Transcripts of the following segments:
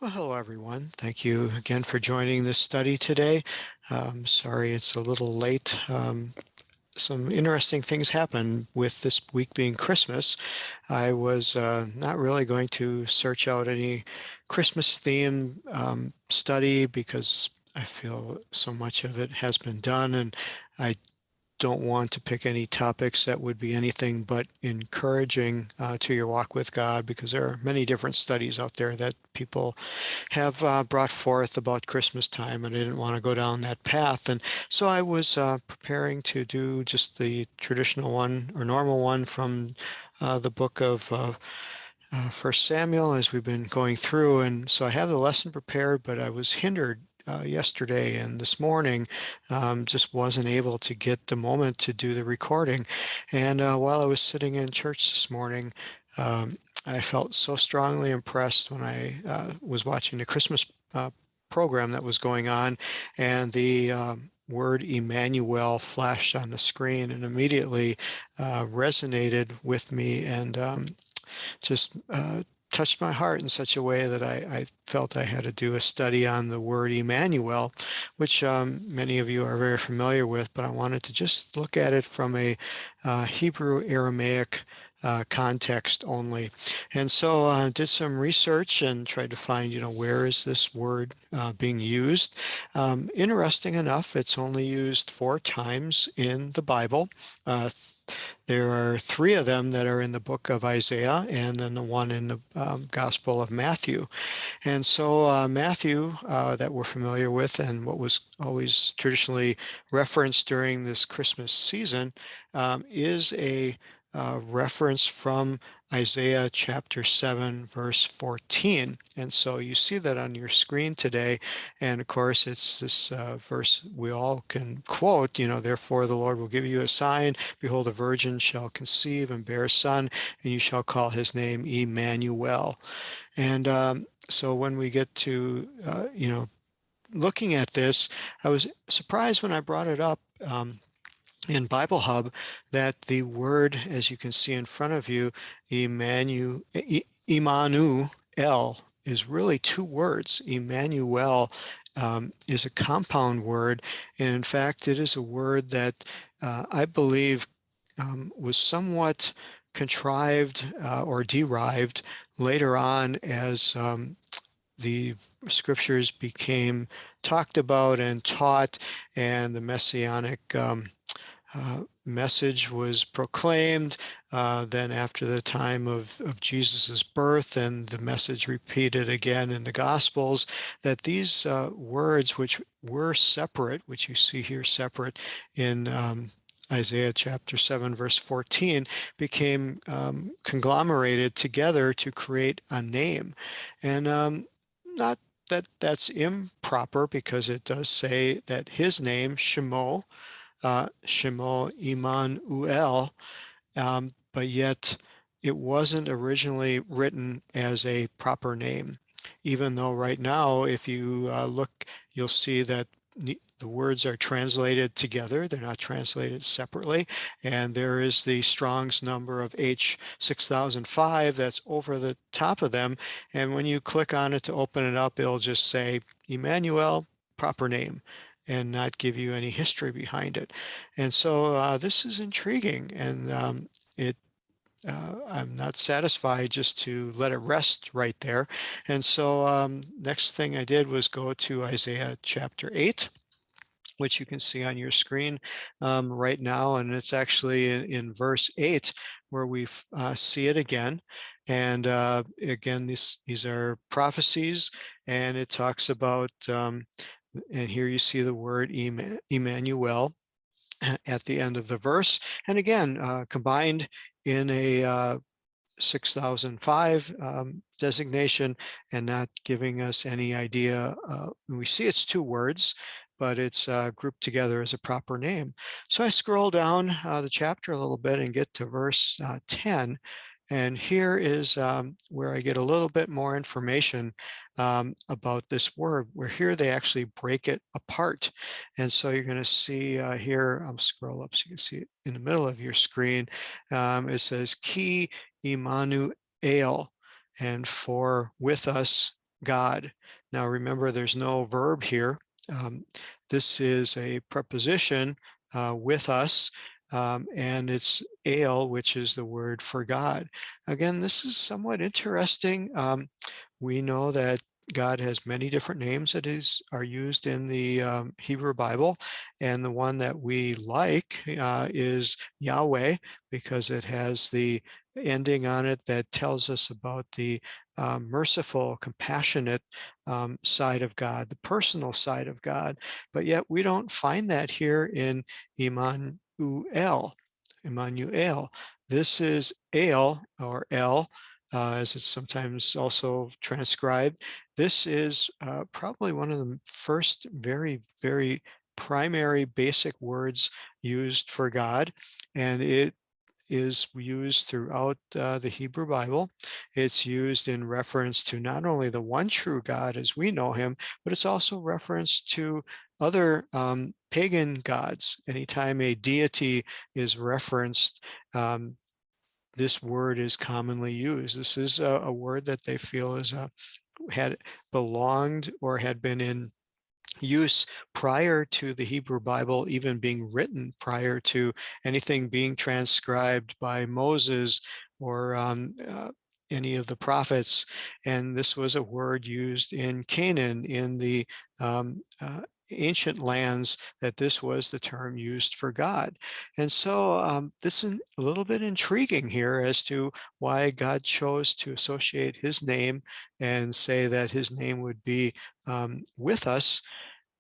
Well, hello, everyone. Thank you again for joining this study today. Sorry it's a little late. Some interesting things happened with this week being Christmas. I was not really going to search out any Christmas theme study because I feel so much of it has been done, and I don't want to pick any topics that would be anything but encouraging to your walk with God, because there are many different studies out there that people have brought forth about Christmas time, and I didn't want to go down that path. And so I was preparing to do just the traditional one or normal one from the book of First Samuel, as we've been going through. And so I have the lesson prepared, but I was hindered yesterday and this morning, just wasn't able to get the moment to do the recording. And while I was sitting in church this morning, I felt so strongly impressed when I was watching the Christmas program that was going on, and the word Emmanuel flashed on the screen and immediately resonated with me, and just touched my heart in such a way that I felt I had to do a study on the word Emmanuel, which many of you are very familiar with, but I wanted to just look at it from a Hebrew Aramaic context only. And so I did some research and tried to find, where is this word being used? Interesting enough, it's only used 4 times in the Bible. There are 3 of them that are in the book of Isaiah, and then the one in the Gospel of Matthew. And so Matthew, that we're familiar with, and what was always traditionally referenced during this Christmas season, is a reference from Isaiah chapter 7, verse 14. And so you see that on your screen today. And of course, it's this verse we all can quote, therefore the Lord will give you a sign. Behold, a virgin shall conceive and bear a son, and you shall call his name Emmanuel. And so when we get to, looking at this, I was surprised when I brought it up in Bible Hub that the word, as you can see in front of you, Emmanuel, is really 2 words. Emmanuel is a compound word, and in fact, it is a word that I believe was somewhat contrived or derived later on as the scriptures became talked about and taught, and the messianic message was proclaimed. Then after the time of Jesus's birth, and the message repeated again in the Gospels, that these words, which were separate, which you see here separate in Isaiah chapter 7, verse 14, became conglomerated together to create a name. And not that that's improper, because it does say that his name, Shemo Emmanuel, but yet it wasn't originally written as a proper name. Even though right now, if you look, you'll see that the words are translated together. They're not translated separately. And there is the Strong's number of H6005 that's over the top of them. And when you click on it to open it up, it'll just say Emmanuel, proper name, and not give you any history behind it. And so this is intriguing, and I'm not satisfied just to let it rest right there. And so next thing I did was go to Isaiah chapter 8, which you can see on your screen right now. And it's actually in verse 8 where we see it again. And again, these are prophecies, and it talks about, and here you see the word Emmanuel at the end of the verse. And again, combined in a 6005 designation, and not giving us any idea. We see it's 2 words, but it's grouped together as a proper name. So I scroll down the chapter a little bit and get to verse 10. And here is where I get a little bit more information about this word, where here they actually break it apart. And so you're going to see here, I'll scroll up so you can see it in the middle of your screen. It says, Ki Emmanuel, and for with us God. Now remember, there's no verb here. Um, this is a preposition with us, and it's el, which is the word for God. Again, this is somewhat interesting. We know that God has many different names that are used in the Hebrew Bible, and the one that we like is Yahweh, because it has the ending on it that tells us about the merciful, compassionate side of God, the personal side of God. But yet we don't find that here in Emmanuel. Emmanuel. This is El, or El, as it's sometimes also transcribed. This is probably one of the first very, very primary basic words used for God, and it is used throughout the Hebrew Bible. It's used in reference to not only the one true God as we know him, but it's also referenced to other pagan gods. Anytime a deity is referenced, this word is commonly used. This is a word that they feel is had belonged or had been in use prior to the Hebrew Bible even being written, prior to anything being transcribed by Moses or any of the prophets. And this was a word used in Canaan, in the ancient lands, that this was the term used for God. And so this is a little bit intriguing here as to why God chose to associate his name and say that his name would be with us,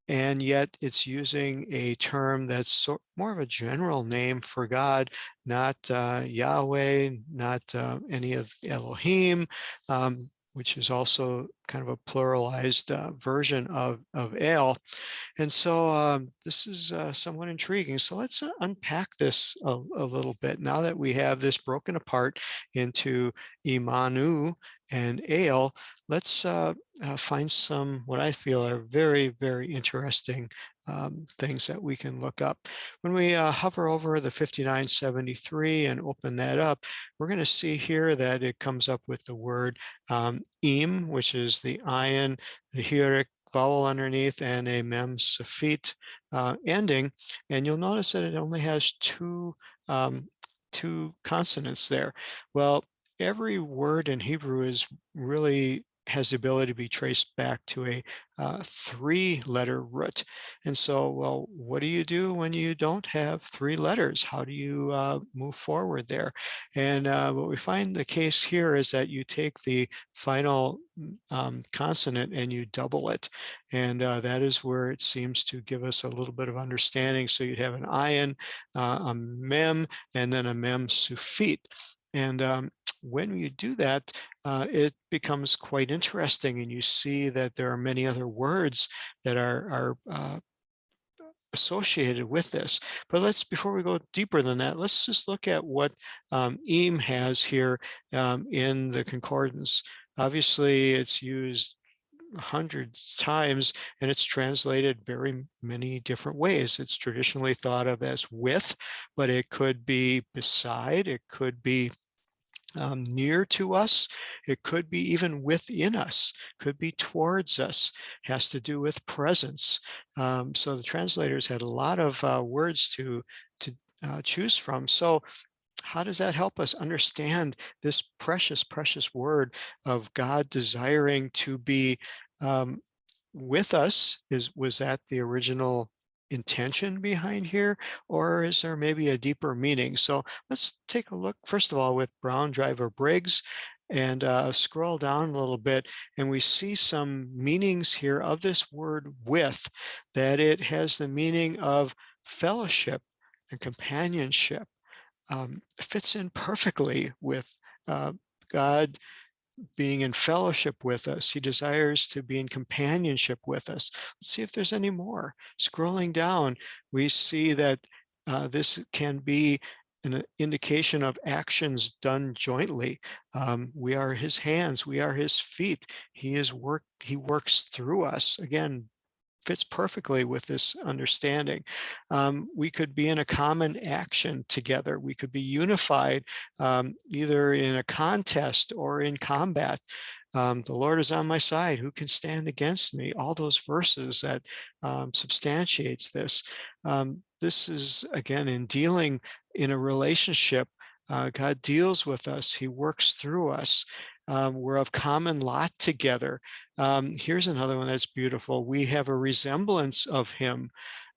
and yet it's using a term that's more of a general name for God, not Yahweh, not any of Elohim, which is also kind of a pluralized version of El. And so this is somewhat intriguing. So let's unpack this a little bit. Now that we have this broken apart into Imanu and Ale, let's find some what I feel are very, very interesting things that we can look up. When we hover over the 5973 and open that up, we're going to see here that it comes up with the word im, which is the ayin, the huric vowel underneath, and a mem suffit ending. And you'll notice that it only has two consonants there. Well, every word in Hebrew is really has the ability to be traced back to a three-letter root. And so, well, what do you do when you don't have three letters? How do you move forward there? And what we find the case here is that you take the final consonant and you double it. And that is where it seems to give us a little bit of understanding. So you'd have an ayin, a mem, and then a mem suffit. And when you do that, it becomes quite interesting, and you see that there are many other words that are associated with this. But before we go deeper than that, let's just look at what im has here in the concordance. Obviously, it's used hundreds of times, and it's translated very many different ways. It's traditionally thought of as with, but it could be beside, it could be near to us, it could be even within us, could be towards us, has to do with presence. So the translators had a lot of words to choose from. So how does that help us understand this precious, precious word of God desiring to be um, with us? Was that the original intention behind here, or is there maybe a deeper meaning? So let's take a look, first of all, with Brown Driver Briggs, and scroll down a little bit, and we see some meanings here of this word with, that it has the meaning of fellowship and companionship. Fits in perfectly with God being in fellowship with us. He desires to be in companionship with us. Let's see if there's any more. Scrolling down, we see that this can be an indication of actions done jointly. We are his hands, we are his feet. He works through us. Again, fits perfectly with this understanding. We could be in a common action together. We could be unified either in a contest or in combat. The Lord is on my side. Who can stand against me? All those verses that substantiates this. This is, again, in dealing in a relationship. God deals with us. He works through us. We're of common lot together. Here's another one that's beautiful. We have a resemblance of him,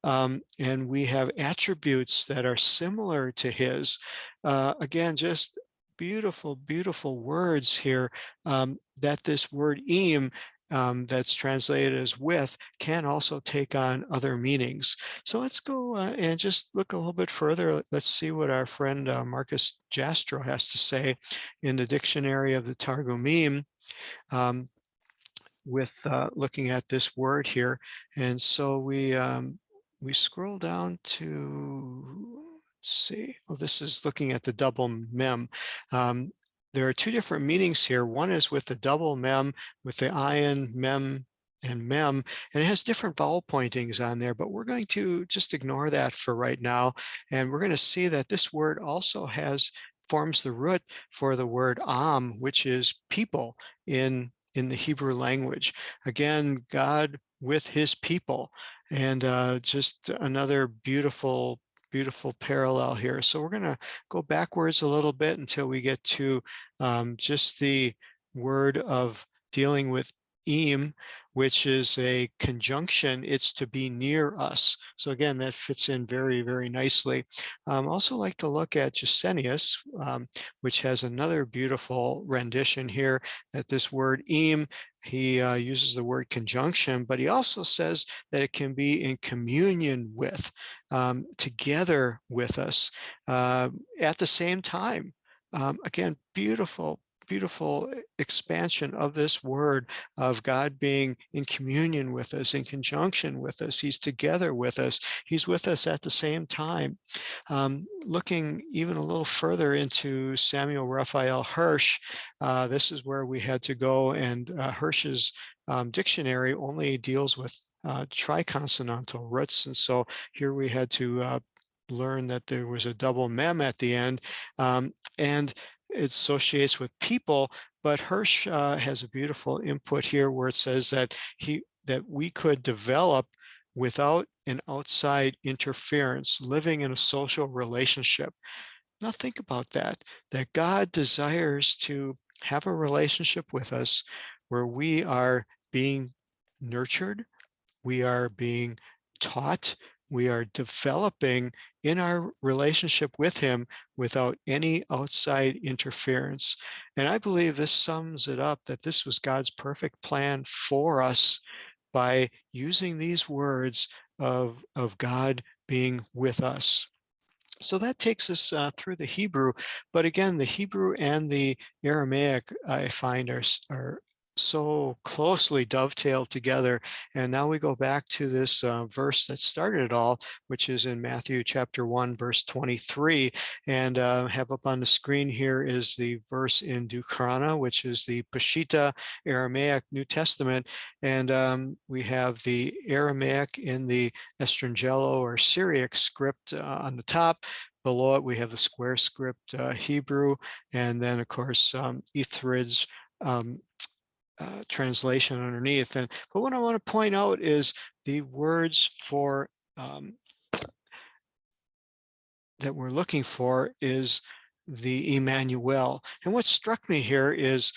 and we have attributes that are similar to his. Again, just beautiful, beautiful words here, that this word "im," that's translated as with, can also take on other meanings. So let's go and just look a little bit further. Let's see what our friend Marcus Jastrow has to say in the Dictionary of the Targumim, um, with looking at this word here. And so we scroll down to, let's see, oh, this is looking at the double mem. There are two different meanings here. One is with the double mem, with the ayin, mem, and mem, and it has different vowel pointings on there, but we're going to just ignore that for right now. And we're going to see that this word also forms the root for the word am, which is people in the Hebrew language. Again, God with his people, and just another beautiful, beautiful parallel here. So we're going to go backwards a little bit until we get to just the word of dealing with im, which is a conjunction. It's to be near us. So again, that fits in very, very nicely. Also like to look at Gesenius, which has another beautiful rendition here, that this word im, he uses the word conjunction, but he also says that it can be in communion with, together with us, at the same time. Again, beautiful, beautiful expansion of this word, of God being in communion with us, in conjunction with us. He's together with us. He's with us at the same time. Looking even a little further into Samuel Raphael Hirsch, this is where we had to go, and Hirsch's dictionary only deals with triconsonantal roots, and so here we had to learn that there was a double mem at the end, and it associates with people. But Hirsch has a beautiful input here where it says that we could develop without an outside interference, living in a social relationship. Now think about that God desires to have a relationship with us where we are being nurtured, we are being taught, we are developing in our relationship with him without any outside interference. And I believe this sums it up, that this was God's perfect plan for us by using these words of God being with us. So that takes us through the Hebrew, but again, the Hebrew and the Aramaic, I find, are so closely dovetailed together. And now we go back to this verse that started it all, which is in Matthew chapter 1, verse 23. And have up on the screen here is the verse in Dukrana, which is the Peshitta Aramaic New Testament. And we have the Aramaic in the Estrangelo or Syriac script on the top. Below it, we have the square script Hebrew, and then, of course, Ithrid's translation underneath. But what I want to point out is the words for that we're looking for is the Emmanuel. And what struck me here is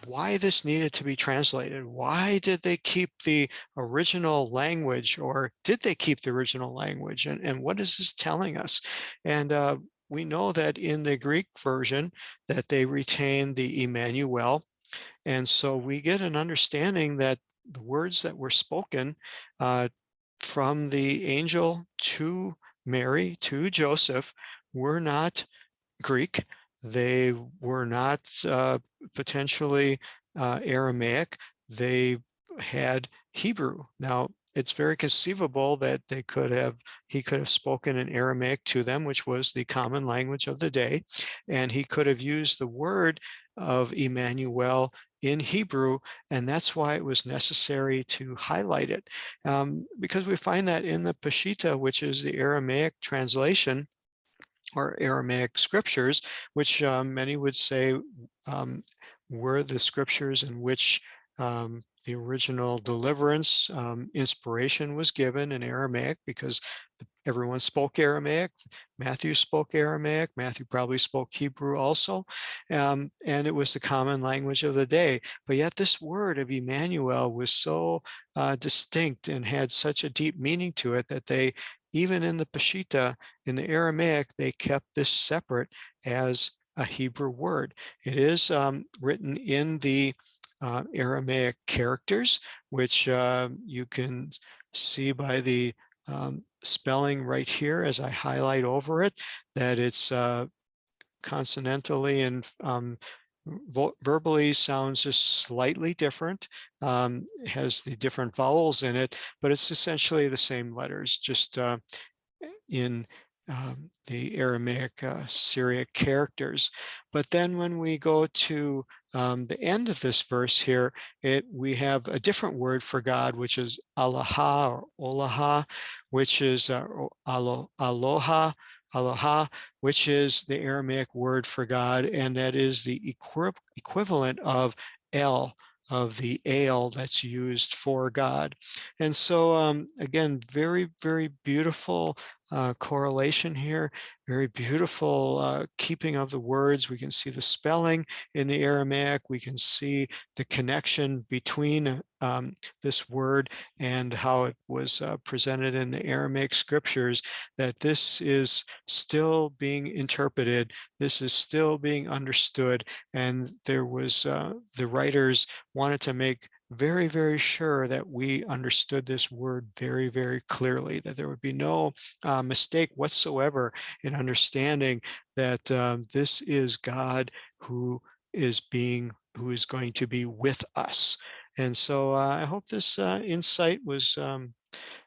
why this needed to be translated. Why did they keep the original language, or did they keep the original language? And what is this telling us? And we know that in the Greek version that they retain the Emmanuel. And so we get an understanding that the words that were spoken from the angel to Mary, to Joseph, were not Greek. They were not potentially Aramaic. They had Hebrew. Now, it's very conceivable that he could have spoken in Aramaic to them, which was the common language of the day, and he could have used the word of Emmanuel in Hebrew, and that's why it was necessary to highlight it, because we find that in the Peshitta, which is the Aramaic translation or Aramaic scriptures, which many would say were the scriptures in which the original deliverance inspiration was given in Aramaic, because everyone spoke Aramaic. Matthew spoke Aramaic. Matthew probably spoke Hebrew also. And it was the common language of the day. But yet this word of Emmanuel was so distinct and had such a deep meaning to it that they, even in the Peshitta, in the Aramaic, they kept this separate as a Hebrew word. It is written in the Aramaic characters, which you can see by the spelling right here as I highlight over it, that it's consonantally and verbally sounds just slightly different, has the different vowels in it, but it's essentially the same letters, just in the Aramaic Syriac characters. But then when we go to the end of this verse here, we have a different word for God, which is Allaha or Olaha, which is Aloha, Aloha, which is the Aramaic word for God, and that is the equivalent of El, of the ale that's used for God. And so again, very, very beautiful correlation here, very beautiful keeping of the words. We can see the spelling in the Aramaic. We can see the connection between this word and how it was presented in the Aramaic scriptures, that this is still being interpreted, this is still being understood, and there was the writers wanted to make very, very sure that we understood this word very, very clearly, that there would be no mistake whatsoever in understanding that this is God who is going to be with us. And so I hope this insight was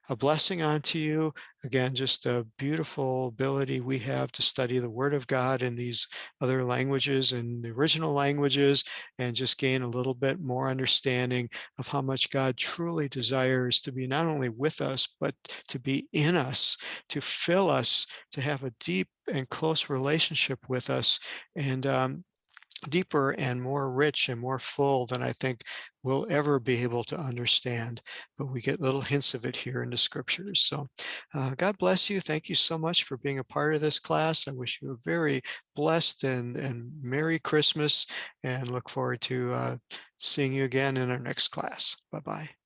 a blessing onto you. Again, just a beautiful ability we have to study the Word of God in these other languages and the original languages, and just gain a little bit more understanding of how much God truly desires to be not only with us, but to be in us, to fill us, to have a deep and close relationship with us, and deeper and more rich and more full than I think we'll ever be able to understand. But we get little hints of it here in the scriptures. So God bless you. Thank you so much for being a part of this class. I wish you a very blessed and Merry Christmas, and look forward to seeing you again in our next class. Bye-bye.